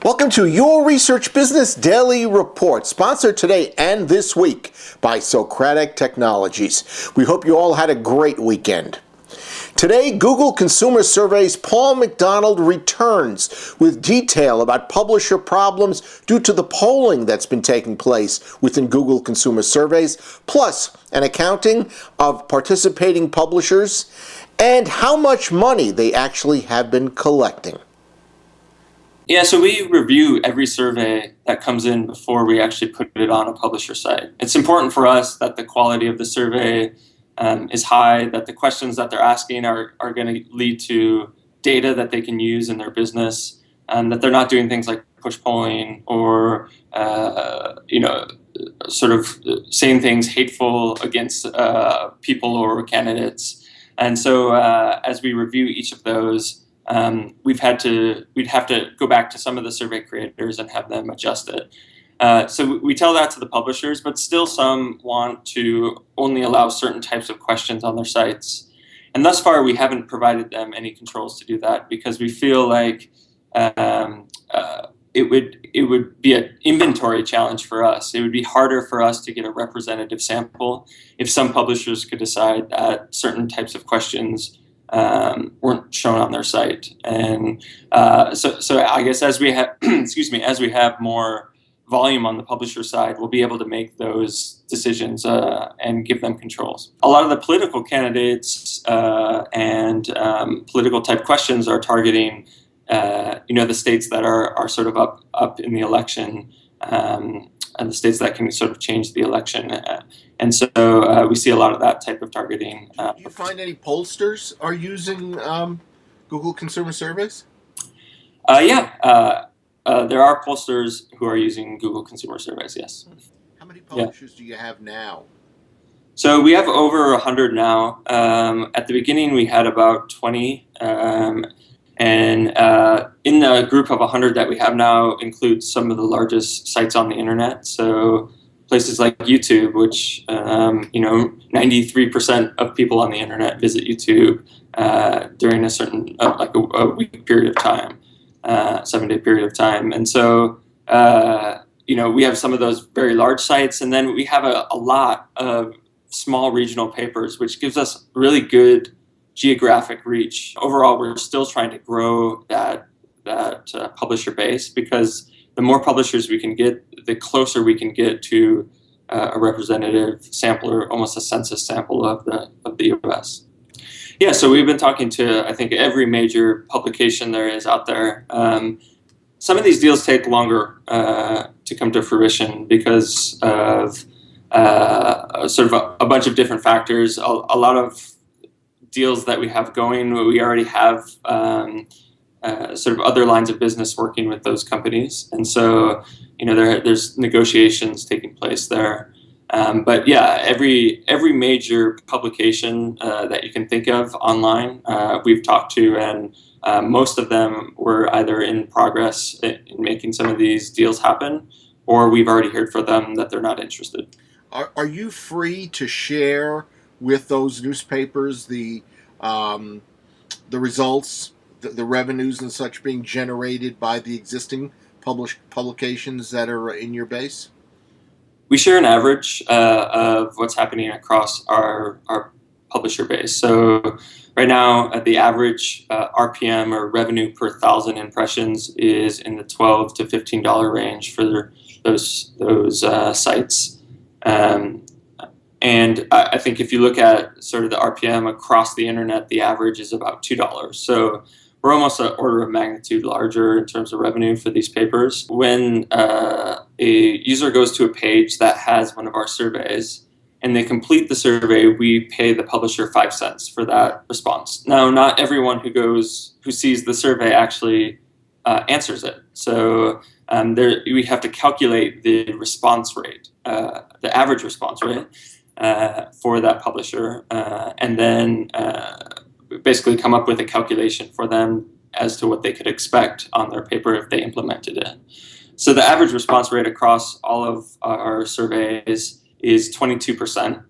Welcome to Your Research Business Daily Report, sponsored today and this week by Socratic Technologies. We hope you all had a great weekend. Today, Google Consumer Survey's Paul McDonald returns with detail about publisher problems due to the polling that's been taking place within Google Consumer Surveys, plus an accounting of participating publishers and how much money they actually have been collecting. Yeah, so we review every survey that comes in before we actually put it on a publisher site. It's important for us that the quality of the survey is high, that the questions that they're asking are going to lead to data that they can use in their business, that they're not doing things like push polling or sort of saying things hateful against people or candidates. And so as we review each of those, we'd have to go back to some of the survey creators and have them adjust it. So we tell that to the publishers, but still some want to only allow certain types of questions on their sites. And thus far, we haven't provided them any controls to do that because we feel like it would be an inventory challenge for us. It would be harder for us to get a representative sample if some publishers could decide that certain types of questions weren't shown on their site. And so I guess as we have as we have more volume on the publisher side, we'll be able to make those decisions and give them controls. A lot of the political candidates and political type questions are targeting the states that are sort of up in the election, and the states that can sort of change the election. And so we see a lot of that type of targeting. Do you find any pollsters are using Google Consumer Surveys? There are pollsters who are using Google Consumer Surveys, yes. How many publishers do you have now? So we have over 100 now. At the beginning, we had about 20. And in the group of 100 that we have now includes some of the largest sites on the internet. So places like YouTube, which 93% of people on the internet visit YouTube during a certain a week period of time, 7-day period of time. And so we have some of those very large sites, and then we have a lot of small regional papers, which gives us really good geographic reach. Overall, we're still trying to grow that publisher base, because the more publishers we can get, the closer we can get to a representative sample, or almost a census sample of the U.S. Yeah, so we've been talking to, I think, every major publication there is out there. Some of these deals take longer to come to fruition because of sort of a bunch of different factors. A lot of deals that we have going, we already have sort of other lines of business working with those companies, and so there's negotiations taking place there. But yeah, every major publication that you can think of online, we've talked to, and most of them were either in progress in making some of these deals happen, or we've already heard from them that they're not interested. Are you free to share with those newspapers the results, the revenues and such being generated by the existing publications that are in your base? We share an average of what's happening across our publisher base. So right now, the average RPM, or revenue per 1,000 impressions, is in the $12 to $15 range for those sites. And I think if you look at sort of the RPM across the internet, the average is about $2. So we're almost an order of magnitude larger in terms of revenue for these papers. When a user goes to a page that has one of our surveys and they complete the survey, we pay the publisher 5 cents for that response. Now, not everyone who sees the survey actually answers it. So we have to calculate the response rate, the average response rate for that publisher, and then basically come up with a calculation for them as to what they could expect on their paper if they implemented it. So the average response rate across all of our surveys is 22%,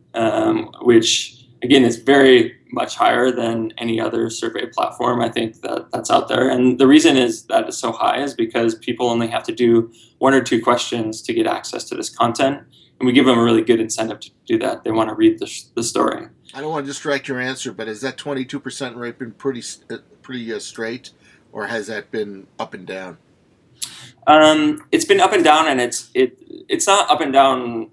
which again, is very much higher than any other survey platform I think that's out there. And the reason is that it's so high is because people only have to do 1 or 2 questions to get access to this content. And we give them a really good incentive to do that. They want to read the story. I don't want to distract your answer, but has that 22% rate been pretty straight, or has that been up and down? It's been up and down, and it's not up and down.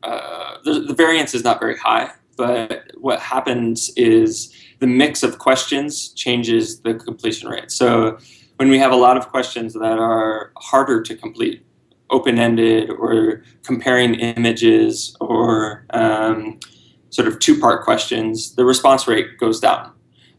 The variance is not very high, but what happens is the mix of questions changes the completion rate. So when we have a lot of questions that are harder to complete, open-ended or comparing images or sort of 2-part questions, the response rate goes down.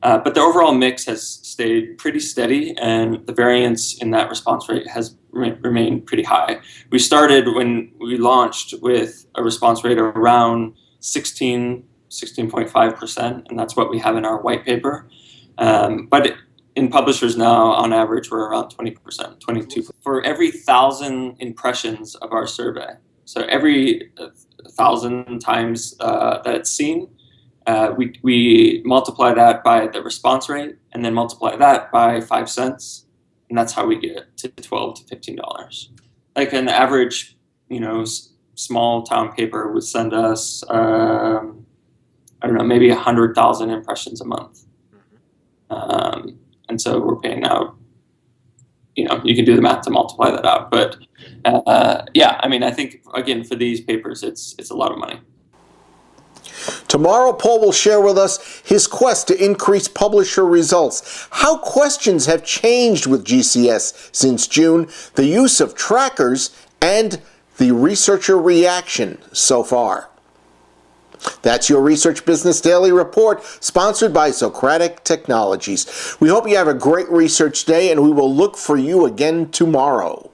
But the overall mix has stayed pretty steady, and the variance in that response rate has remained pretty high. We started when we launched with a response rate of around 16.5%, and that's what we have in our white paper. But in publishers now, on average, we're around 20%, 22%. For every 1,000 impressions of our survey, so every 1,000 times that it's seen, we multiply that by the response rate, and then multiply that by 5 cents, and that's how we get to $12 to $15. Like an average, small town paper would send us, I don't know, maybe 100,000 impressions a month. And so we're paying out, you can do the math to multiply that out. But yeah, I mean, I think, again, for these papers, it's a lot of money. Tomorrow, Paul will share with us his quest to increase publisher results, how questions have changed with GCS since June, the use of trackers, and the researcher reaction so far. That's your Research Business Daily Report, sponsored by Socratic Technologies. We hope you have a great research day, and we will look for you again tomorrow.